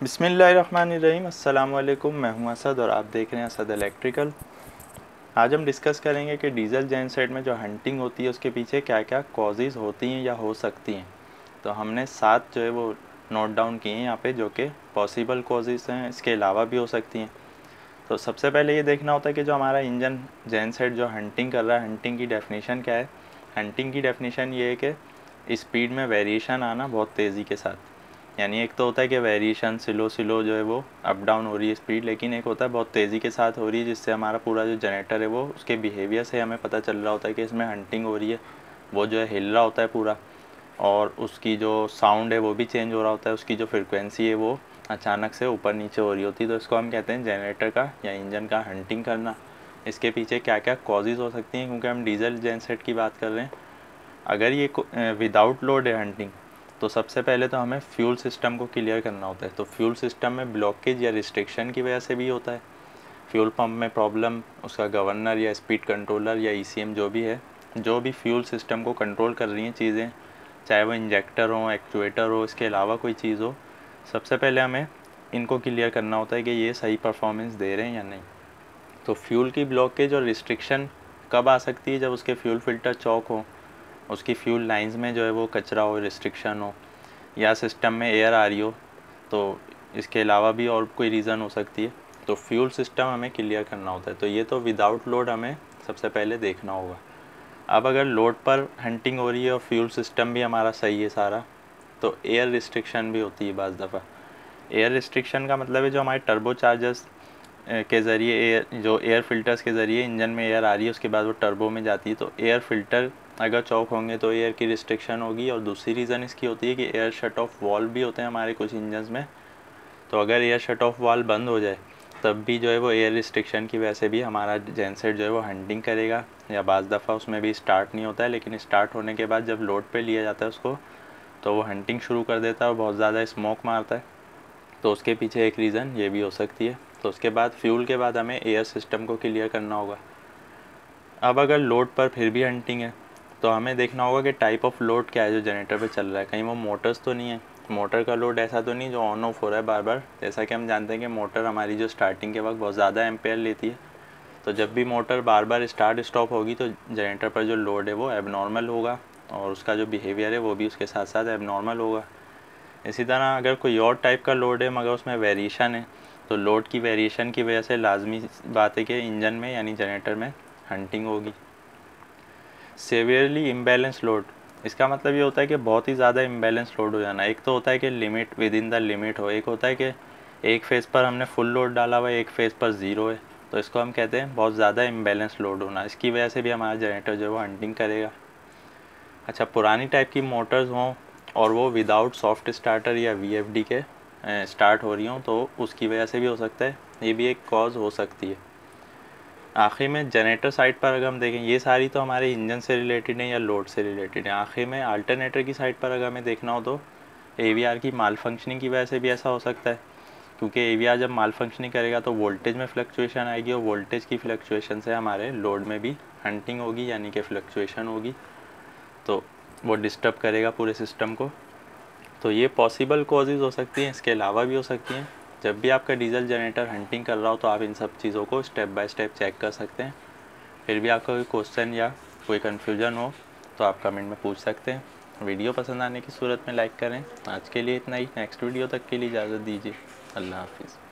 बिस्मिल्लाहिर्रहमानिर्रहीम। अस्सलाम वालेकुम। मैं हूं असद और आप देख रहे हैं असद इलेक्ट्रिकल। आज हम डिस्कस करेंगे कि डीजल जेनसेट में जो हंटिंग होती है उसके पीछे क्या क्या कॉजेज़ होती हैं या हो सकती हैं। तो हमने 7 जो है वो नोट डाउन किए हैं यहाँ पे, जो कि पॉसिबल कॉजेज़ हैं, इसके अलावा भी हो सकती हैं। तो सबसे पहले ये देखना होता है कि जो हमारा इंजन जेनसेट जो हंटिंग कर रहा है, हंटिंग की डेफिनेशन क्या है। हंटिंग की डेफिनेशन ये है कि स्पीड में वेरिएशन आना बहुत तेज़ी के साथ। यानी एक तो होता है कि वेरिएशन स्लो स्लो जो है वो अप डाउन हो रही है स्पीड, लेकिन एक होता है बहुत तेज़ी के साथ हो रही है, जिससे हमारा पूरा जो जनरेटर है वो उसके बिहेवियर से हमें पता चल रहा होता है कि इसमें हंटिंग हो रही है। वो जो है हिल रहा होता है पूरा, और उसकी जो साउंड है वो भी चेंज हो रहा होता है, उसकी जो फ्रिक्वेंसी है वो अचानक से ऊपर नीचे हो रही होती है। तो इसको हम कहते हैं जनरेटर का या इंजन का हंटिंग करना। इसके पीछे क्या क्या कॉजेज़ हो सकती हैं, क्योंकि हम डीजल जेनसेट की बात कर रहे हैं। अगर ये विदाउट लोड है हंटिंग, तो सबसे पहले तो हमें फ्यूल सिस्टम को क्लियर करना होता है। तो फ्यूल सिस्टम में ब्लॉकेज या रिस्ट्रिक्शन की वजह से भी होता है। फ्यूल पंप में प्रॉब्लम, उसका गवर्नर या स्पीड कंट्रोलर या ईसीएम जो भी है, जो भी फ्यूल सिस्टम को कंट्रोल कर रही हैं चीज़ें, चाहे वो इंजेक्टर हो, एक्चुएटर हो, इसके अलावा कोई चीज़ हो, सबसे पहले हमें इनको क्लियर करना होता है कि ये सही परफॉर्मेंस दे रहे हैं या नहीं। तो फ्यूल की ब्लॉकेज और रिस्ट्रिक्शन कब आ सकती है? जब उसके फ्यूल फिल्टर चौक हो, उसकी फ्यूल लाइंस में जो है वो कचरा हो, रिस्ट्रिक्शन हो, या सिस्टम में एयर आ रही हो। तो इसके अलावा भी और कोई रीज़न हो सकती है। तो फ्यूल सिस्टम हमें क्लियर करना होता है। तो ये तो विदाउट लोड हमें सबसे पहले देखना होगा। अब अगर लोड पर हंटिंग हो रही है और फ्यूल सिस्टम भी हमारा सही है सारा, तो एयर रिस्ट्रिक्शन भी होती है बाज़ दफ़ा। एयर रिस्ट्रिक्शन का मतलब है जो हमारे टर्बो चार्जर्स के ज़रिए एयर फिल्टर्स के ज़रिए इंजन में एयर आ रही है, उसके बाद वो टर्बो में जाती है। तो एयर फिल्टर अगर चौक होंगे तो एयर की रिस्ट्रिक्शन होगी। और दूसरी रीज़न इसकी होती है कि एयर शट ऑफ वाल्व भी होते हैं हमारे कुछ इंजन्स में। तो अगर एयर शट ऑफ वाल्व बंद हो जाए, तब भी जो है वो एयर रिस्ट्रिक्शन की वजह से भी हमारा जेनसेट जो है वो हंटिंग करेगा। या बाज़ दफ़ा उसमें भी स्टार्ट नहीं होता है, लेकिन स्टार्ट होने के बाद जब लोड पे लिया जाता है उसको, तो वो हंटिंग शुरू कर देता है और बहुत ज़्यादा स्मोक मारता है। तो उसके पीछे एक रीज़न ये भी हो सकती है। तो उसके बाद फ्यूल के बाद हमें एयर सिस्टम को क्लियर करना होगा। अब अगर लोड पर फिर भी हंटिंग है, तो हमें देखना होगा कि टाइप ऑफ लोड क्या है जो जनरेटर पे चल रहा है। कहीं वो मोटर्स तो नहीं है, मोटर का लोड ऐसा तो नहीं जो ऑन ऑफ हो रहा है बार बार। जैसा कि हम जानते हैं कि मोटर हमारी जो स्टार्टिंग के वक्त बहुत ज़्यादा एम्पेयर लेती है, तो जब भी मोटर बार बार स्टार्ट स्टॉप होगी तो जनरेटर पर जो लोड है वो एबनॉर्मल होगा, और उसका जो बिहेवियर है वो भी उसके साथ साथ एबनॉर्मल होगा। इसी तरह अगर कोई और टाइप का लोड है मगर उसमें वेरिएशन है, तो लोड की वेरिएशन की वजह से लाजमी बात है कि इंजन में यानी जनरेटर में हंटिंग होगी। सेवियरली इम्बैलेंस लोड, इसका मतलब ये होता है कि बहुत ही ज़्यादा इम्बैलेंस लोड हो जाना। एक तो होता है कि limit with in the limit हो, एक होता है कि एक फेज़ पर हमने फुल लोड डाला हुआ है, एक फेज़ पर ज़ीरो है। तो इसको हम कहते हैं बहुत ज़्यादा इम्बैलेंस लोड होना। इसकी वजह से भी हमारा जनरेटर जो है वो हंटिंग करेगा। अच्छा, पुरानी टाइप की मोटर्स हों और वो विदाउट सॉफ्ट स्टार्टर या वीएफडी के स्टार्ट हो रही हों, तो उसकी वजह से भी हो सकता है, ये भी एक कॉज हो सकती है। आखिर में जनरेटर साइड पर अगर हम देखें, ये सारी तो हमारे इंजन से रिलेटेड है या लोड से रिलेटेड है। आखिर में अल्टरनेटर की साइड पर अगर हमें देखना हो, तो एवीआर की माल फंक्शनिंग की वजह से भी ऐसा हो सकता है। क्योंकि एवीआर जब माल फंक्शनिंग करेगा तो वोल्टेज में फ्लक्चुएशन आएगी, और वोल्टेज की फ्लक्चुएशन से हमारे लोड में भी हंटिंग होगी, यानी कि फ्लक्चुएशन होगी। तो वो डिस्टर्ब करेगा पूरे सिस्टम को। तो ये पॉसिबल कॉजेज़ हो सकती हैं, इसके अलावा भी हो सकती हैं। जब भी आपका डीजल जनरेटर हंटिंग कर रहा हो, तो आप इन सब चीज़ों को स्टेप बाय स्टेप चेक कर सकते हैं। फिर भी आपका कोई क्वेश्चन या कोई कन्फ्यूज़न हो तो आप कमेंट में पूछ सकते हैं। वीडियो पसंद आने की सूरत में लाइक करें। आज के लिए इतना ही। नेक्स्ट वीडियो तक के लिए इजाज़त दीजिए। अल्लाह हाफिज़।